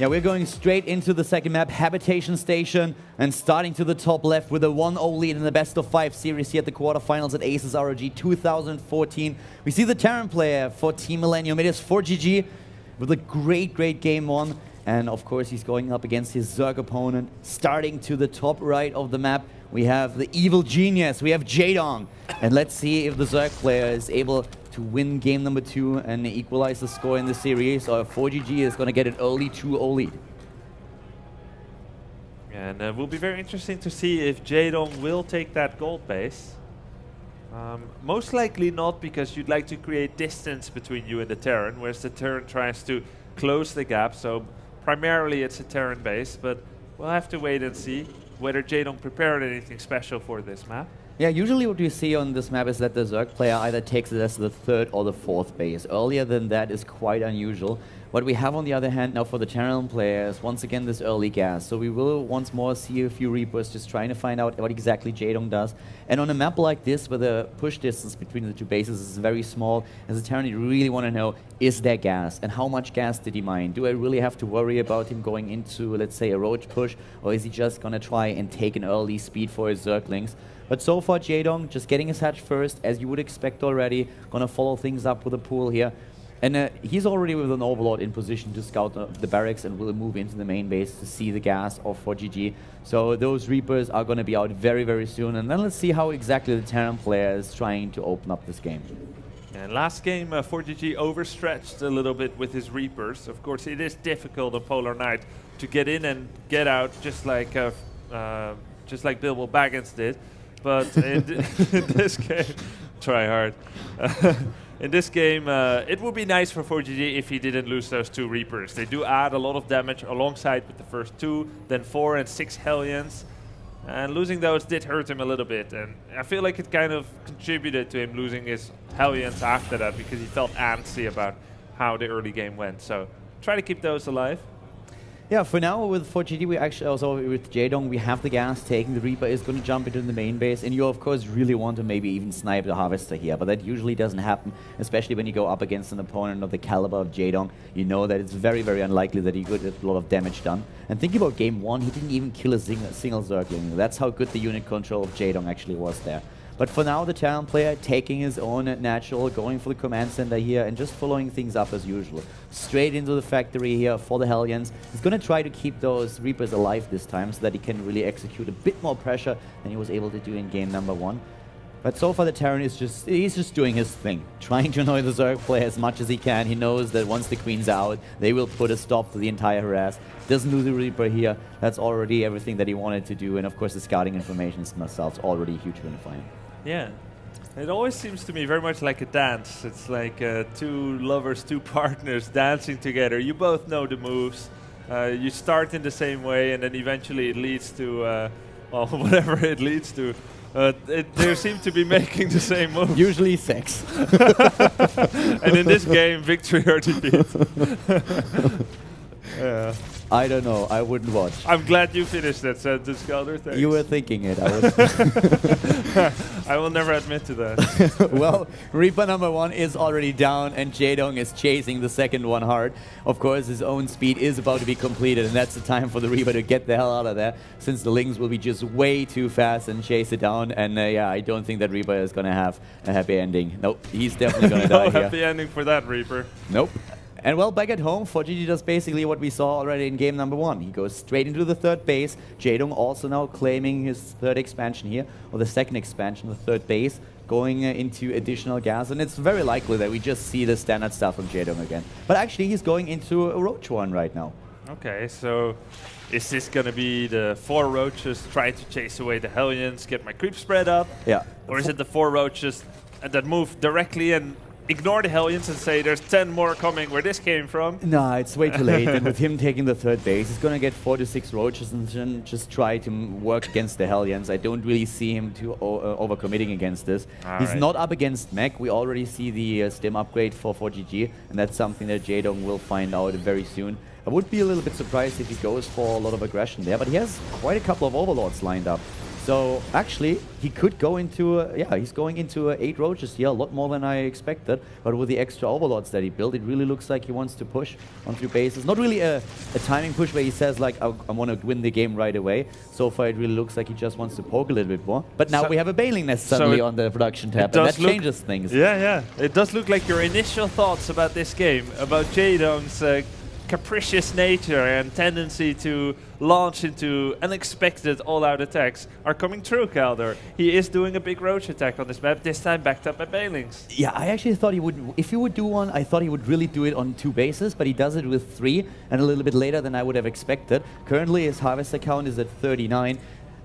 Yeah, we're going straight into the second map, Habitation Station, and starting to the top left with a 1-0 lead in the best of 5 series here at the quarterfinals at Aces ROG 2014. We see the Terran player for Team Millennium. It is ForGG with a great game one. And of course, he's going up against his Zerg opponent. Starting to the top right of the map, we have the evil genius. We have Jaedong. And let's see if the Zerg player is able to win game number 2 and equalize the score in the series, or ForGG is going to get an early 2-0 lead. And it will be very interesting to see if Jaedong will take that gold base. Most likely not, because you'd like to create distance between you and the Terran, whereas the Terran tries to close the gap. So primarily it's a Terran base, but we'll have to wait and see whether Jaedong prepared anything special for this map. Yeah, usually what we see on this map is that the Zerg player either takes it as the 3rd or the 4th base. Earlier than that is quite unusual. What we have on the other hand now for the Terran players, once again this early gas. So we will once more see a few Reapers just trying to find out what exactly Jaedong does. And on a map like this, where the push distance between the two bases is very small, as a Terran you really want to know, is there gas? And how much gas did he mine? Do I really have to worry about him going into, let's say, a roach push? Or is he just going to try and take an early speed for his Zerglings? But so far, Jaedong just getting his hatch first, as you would expect already. Gonna follow things up with a pool here. And he's already with an Overlord in position to scout the barracks and will move into the main base to see the gas of ForGG. So those Reapers are gonna be out very soon. And then let's see how exactly the Terran player is trying to open up this game. And last game, ForGG overstretched a little bit with his Reapers. Of course, it is difficult on Polar Night to get in and get out, just like Bilbo Baggins did. But in this game, try hard. In this game, it would be nice for ForGG if he didn't lose those 2 Reapers. They do add a lot of damage alongside with the first 2, then 4 and 6 Hellions. And losing those did hurt him a little bit. And I feel like it kind of contributed to him losing his Hellions after that, because he felt antsy about how the early game went. So try to keep those alive. Yeah, for now with ForGG, we actually also with Jaedong, we have the gas taking. The Reaper is going to jump into the main base, and you of course really want to maybe even snipe the Harvester here, but that usually doesn't happen, especially when you go up against an opponent of the caliber of Jaedong. You know that it's very unlikely that he could get a lot of damage done. And think about game 1, he didn't even kill a single Zergling. That's how good the unit control of Jaedong actually was there. But for now, the Terran player taking his own natural, going for the command center here and just following things up as usual. Straight into the factory here for the Hellions. He's going to try to keep those Reapers alive this time so that he can really execute a bit more pressure than he was able to do in game number 1. But so far the Terran is he's just doing his thing, trying to annoy the Zerg player as much as he can. He knows that once the Queen's out, they will put a stop to the entire harass. Doesn't lose the Reaper here. That's already everything that he wanted to do. And of course the scouting information themselves already a huge win for him. Yeah, it always seems to me very much like a dance. It's like 2 lovers, 2 partners dancing together. You both know the moves. You start in the same way, and then eventually it leads to, well, whatever it leads to. They seem to be making the same move. Usually sex. And in this game, victory or defeat. Yeah. I don't know. I wouldn't watch. I'm glad you finished that sentence, Calder. Thanks. You were thinking it. I will never admit to that. Well, Reaper number 1 is already down, and Jaedong is chasing the second one hard. Of course, his own speed is about to be completed, and that's the time for the Reaper to get the hell out of there, since the Lings will be just way too fast and chase it down. And yeah, I don't think that Reaper is going to have a happy ending. Nope, he's definitely going to die here. No happy ending for that Reaper. Nope. And well, back at home, ForGG does basically what we saw already in game number 1. He goes straight into the 3rd base. Jaedong also now claiming his 3rd expansion here, or the 2nd expansion, the 3rd base, going into additional gas. And it's very likely that we just see the standard stuff from Jaedong again. But actually, he's going into a Roach one right now. Okay, so is this going to be the 4 Roaches try to chase away the Hellions, get my creep spread up? Yeah. Or is it the 4 Roaches that move directly and ignore the Hellions and say there's 10 more coming where this came from? Nah, it's way too late. And with him taking the 3rd base, he's going to get 4 to 6 Roaches and then just try to work against the Hellions. I don't really see him to overcommitting against this. He's not up against mech. We already see the stim upgrade for ForGG, and that's something that Jaedong will find out very soon. I would be a little bit surprised if he goes for a lot of aggression there, but he has quite a couple of Overlords lined up. So actually, he could go into, yeah, he's going into 8 roaches here, a lot more than I expected. But with the extra overlords that he built, it really looks like he wants to push on 3 bases. Not really a timing push where he says like, I want to win the game right away. So far, it really looks like he just wants to poke a little bit more. But now we have a Baneling Nest suddenly on the production tab, and that changes things. Yeah. It does look like your initial thoughts about this game, about Jaedong's capricious nature and tendency to launch into unexpected all-out attacks are coming true, Kaldor. He is doing a big roach attack on this map, this time backed up by Banelings. Yeah, I actually thought he would, if he would do one, I thought he would really do it on 2 bases, but he does it with 3 and a little bit later than I would have expected. Currently his harvester count is at 39.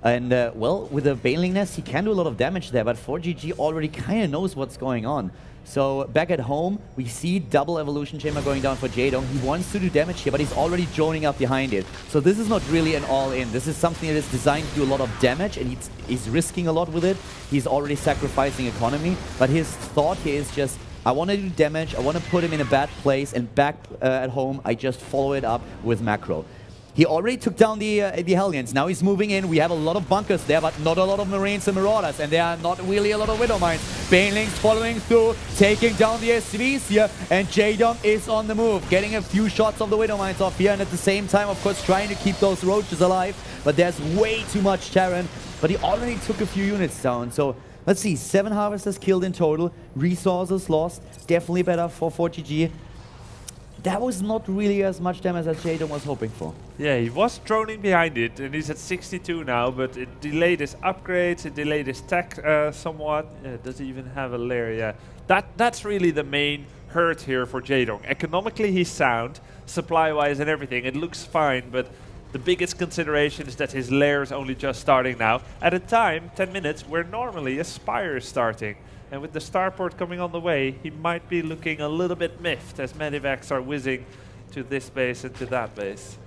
And well, with a Baneling Nest, he can do a lot of damage there, but ForGG already kind of knows what's going on. So back at home, we see double Evolution Chamber going down for Jaedong. He wants to do damage here, but he's already droning up behind it. So this is not really an all-in. This is something that is designed to do a lot of damage, and he's risking a lot with it. He's already sacrificing economy, but his thought here is just, I want to do damage, I want to put him in a bad place, and back at home, I just follow it up with macro. He already took down the Hellions. Now he's moving in. We have a lot of bunkers there, but not a lot of Marines and Marauders. And there are not really a lot of Widow Mines. Banelings following through, taking down the SCVs here. And Jaedong is on the move, getting a few shots of the Widow Mines off here. And at the same time, of course, trying to keep those roaches alive. But there's way too much Terran. But he already took a few units down. So let's see, 7 Harvesters killed in total. Resources lost. Definitely better for ForGG. That was not really as much damage as Jaedong was hoping for. Yeah, he was droning behind it, and he's at 62 now, but it delayed his upgrades, it delayed his tech somewhat. Does he even have a lair? Yeah, that's really the main hurt here for Jaedong. Economically, he's sound, supply-wise and everything. It looks fine, but the biggest consideration is that his lair is only just starting now. At a time, 10 minutes, where normally a Spire is starting. And with the starport coming on the way, he might be looking a little bit miffed as medivacs are whizzing to this base and to that base.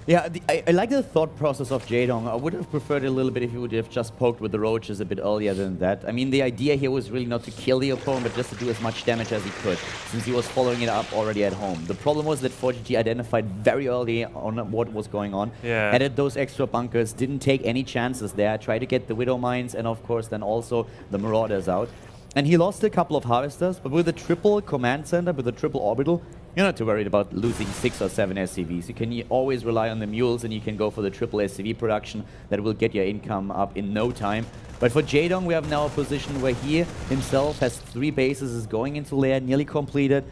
Yeah, I like the thought process of Jaedong. I would have preferred it a little bit if he would have just poked with the roaches a bit earlier than that. I mean, the idea here was really not to kill the opponent, but just to do as much damage as he could, since he was following it up already at home. The problem was that ForGG identified very early on what was going on, added those extra bunkers, didn't take any chances there, tried to get the Widow Mines and, of course, then also the Marauders out. And he lost a couple of Harvesters, but with a triple command center, with a triple orbital, you're not too worried about losing 6 or 7 SCVs. You can always rely on the mules, and you can go for the triple SCV production that will get your income up in no time. But for Jaedong, we have now a position where he himself has 3 bases, is going into lair, nearly completed.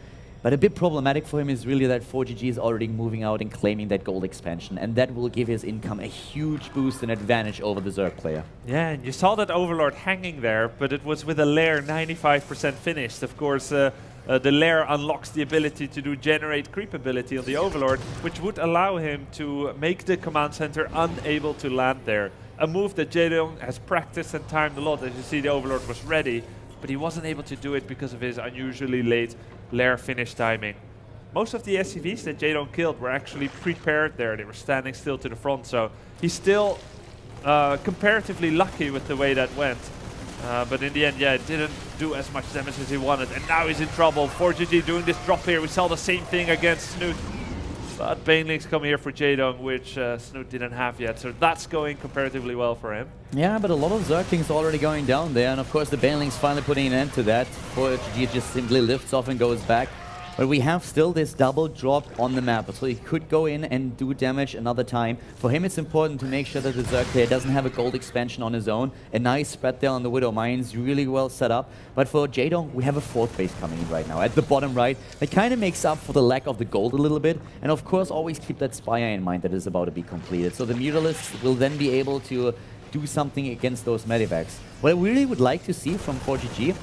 But a bit problematic for him is really that ForGG is already moving out and claiming that gold expansion, and that will give his income a huge boost and advantage over the Zerg player. Yeah, and you saw that Overlord hanging there, but it was with a lair 95% finished. Of course, the lair unlocks the ability to do generate creep ability on the Overlord, which would allow him to make the command center unable to land there. A move that Jaedong has practiced and timed a lot. As you see, the Overlord was ready, but he wasn't able to do it because of his unusually late lair finish timing. Most of the SCVs that Jaedong killed were actually prepared there. They were standing still to the front, so he's still comparatively lucky with the way that went. But in the end, yeah, it didn't do as much damage as he wanted, and now he's in trouble. ForGG doing this drop here. We saw the same thing against Snoot. But Banelings come here for Jaedong, which Snoot didn't have yet, so that's going comparatively well for him. Yeah, but a lot of Zerglings already going down there, and of course the Banelings finally putting an end to that. ForGG just simply lifts off and goes back. But we have still this double drop on the map, so he could go in and do damage another time. For him, it's important to make sure that the Zerg player doesn't have a gold expansion on his own. A nice spread there on the Widow Mines, really well set up. But for Jaedong, we have a 4th base coming in right now, at the bottom right. That kind of makes up for the lack of the gold a little bit. And of course, always keep that Spire in mind that is about to be completed. So the Mutalisks will then be able to do something against those medivacs. What I really would like to see from ForGG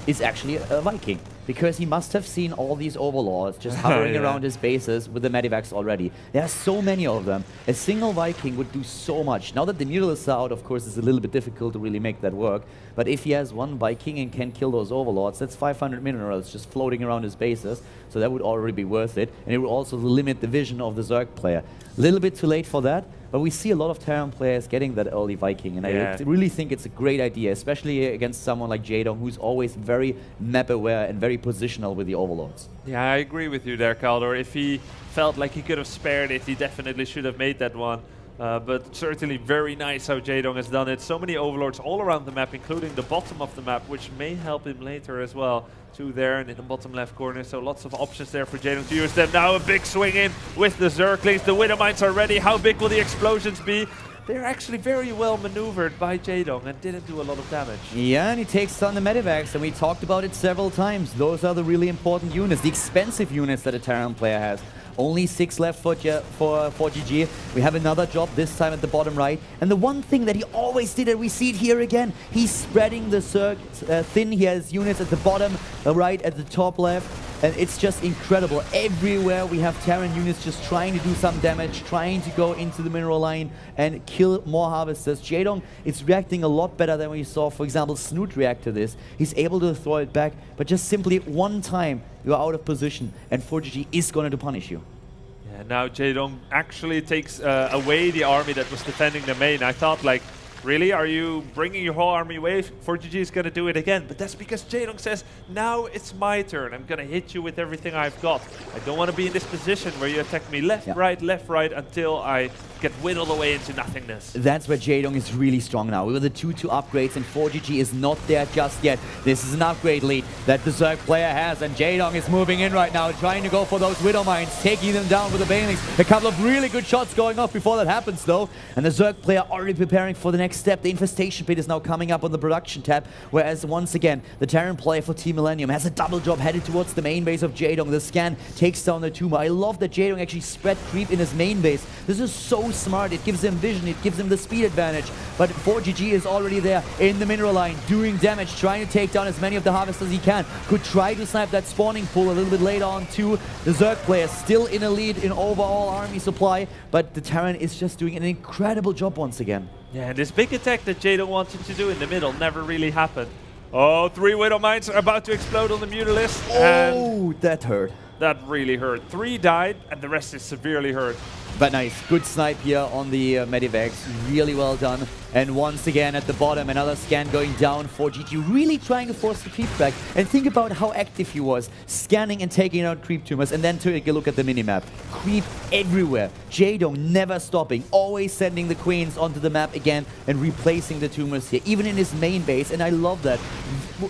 is actually a Viking, because he must have seen all these overlords just hovering around his bases with the medivacs already. There are so many of them. A single Viking would do so much. Now that the Mutalisks are out, of course, it's a little bit difficult to really make that work. But if he has one Viking and can kill those overlords, that's 500 minerals just floating around his bases. So that would already be worth it. And it would also limit the vision of the Zerg player. A little bit too late for that. But we see a lot of Terran players getting that early Viking, and I really think it's a great idea, especially against someone like Jaedong, who's always very map-aware and very positional with the Overlords. Yeah, I agree with you there, Kaldor. If he felt like he could have spared it, he definitely should have made that one. But certainly very nice how Jaedong has done it. So many overlords all around the map, including the bottom of the map, which may help him later as well. 2 there and in the bottom left corner, so lots of options there for Jaedong to use them. Now a big swing in with the Zerglings. The Widow Mines are ready. How big will the explosions be? They're actually very well maneuvered by Jaedong and didn't do a lot of damage. Yeah, and he takes on the Medivacs, and we talked about it several times. Those are the really important units, the expensive units that a Terran player has. Only 6 left for ForGG. We have another job, this time at the bottom right. And the one thing that he always did, and we see it here again, he's spreading the Zerg thin. He has units at the bottom right, at the top left. And it's just incredible. Everywhere we have Terran units just trying to do some damage, trying to go into the mineral line and kill more harvesters. Jaedong is reacting a lot better than we saw, for example, Snoot react to this. He's able to throw it back, but just simply one time you're out of position and ForGG is going to punish you. Yeah, now Jaedong actually takes away the army that was defending the main. I thought, like, really? Are you bringing your whole army away? ForGG is going to do it again. But that's because Jaedong says, now it's my turn. I'm going to hit you with everything I've got. I don't want to be in this position where you attack me left, right, until I get whittled away into nothingness. That's where Jaedong is really strong now. With the 2-2 upgrades, and ForGG is not there just yet. This is an upgrade lead that the Zerg player has, and Jaedong is moving in right now, trying to go for those Widow Mines, taking them down with the Banelings. A couple of really good shots going off before that happens, though. And the Zerg player already preparing for the next step. The Infestation Pit is now coming up on the production tab, whereas once again, the Terran player for Team Millennium has a double job headed towards the main base of Jaedong. The scan takes down the tumor. I love that Jaedong actually spread creep in his main base. This is so smart. It gives him vision. It gives him the speed advantage. But ForGG is already there in the mineral line, doing damage, trying to take down as many of the harvesters as he can. Could try to snipe that spawning pool a little bit later on too. The Zerg player still in a lead in overall army supply, but the Terran is just doing an incredible job once again. Yeah, and this big attack that Jaedong wanted to do in the middle never really happened. Oh, 3 Widow Mines are about to explode on the Mutalisk. Oh, that hurt. That really hurt. 3 died, and the rest is severely hurt. But nice, good snipe here on the Medivacs, really well done. And once again at the bottom, another scan going down. ForGG really trying to force the creep back. And think about how active he was, scanning and taking out creep tumors. And then take a look at the minimap. Creep everywhere. Jaedong never stopping, always sending the queens onto the map again and replacing the tumors here, even in his main base. And I love that.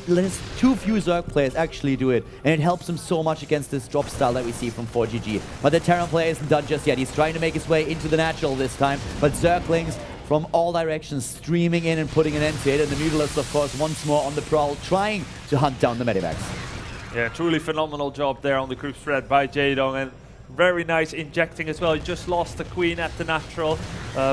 There's too few Zerg players actually do it. And it helps him so much against this drop style that we see from ForGG. But the Terran player isn't done just yet. He's trying to make his way into the natural this time. But Zerglings from all directions streaming in and putting an end to it. And the Mutalisk, of course, once more on the prowl, trying to hunt down the Medivacs. Yeah, truly phenomenal job there on the group spread by Jaedong. And very nice injecting as well. He just lost the queen at the natural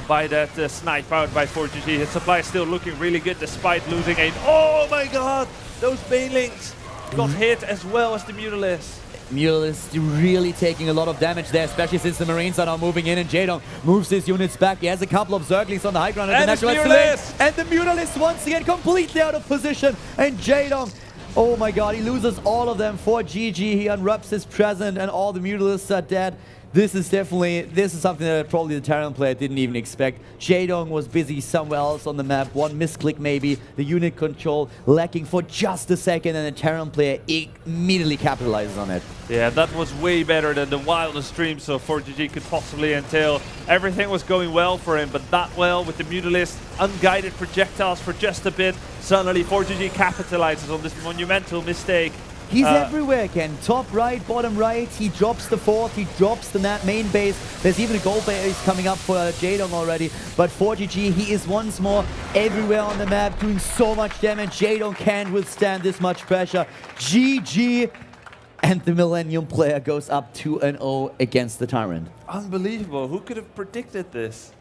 by that snipe out by ForGG. His supply is still looking really good despite losing a... Oh my god! Those Banelings got hit as well as the Mutalisk. Mutalisk really taking a lot of damage there, especially since the Marines are now moving in and Jaedong moves his units back. He has a couple of Zerglings on the high ground. And the Mutalisk! And the Mutalisk once again completely out of position. And Jaedong, oh my god, he loses all of them. ForGG, he unwraps his present and all the Mutalisks are dead. This is something that probably the Terran player didn't even expect. Jaedong was busy somewhere else on the map. One misclick maybe, the unit control lacking for just a second, and the Terran player immediately capitalizes on it. Yeah, that was way better than the wildest dreams so ForGG could possibly entail. Everything was going well for him, but that well with the Mutalisk, unguided projectiles for just a bit. Suddenly ForGG capitalizes on this monumental mistake. He's everywhere again. Top right, bottom right. He drops the fourth. He drops the main base. There's even a gold base coming up for Jaedong already. But ForGG, he is once more everywhere on the map, doing so much damage. Jaedong can't withstand this much pressure. GG. And the Millennium player goes up 2-0 against the Tyrant. Unbelievable. Who could have predicted this?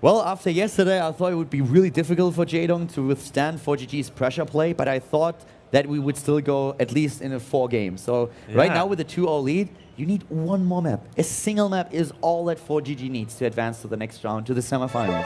Well, after yesterday, I thought it would be really difficult for Jaedong to withstand ForGG's pressure play, but I thought that we would still go at least in a 4 game. So right now with a 2-0 lead, you need one more map. A single map is all that ForGG needs to advance to the next round, to the semifinals.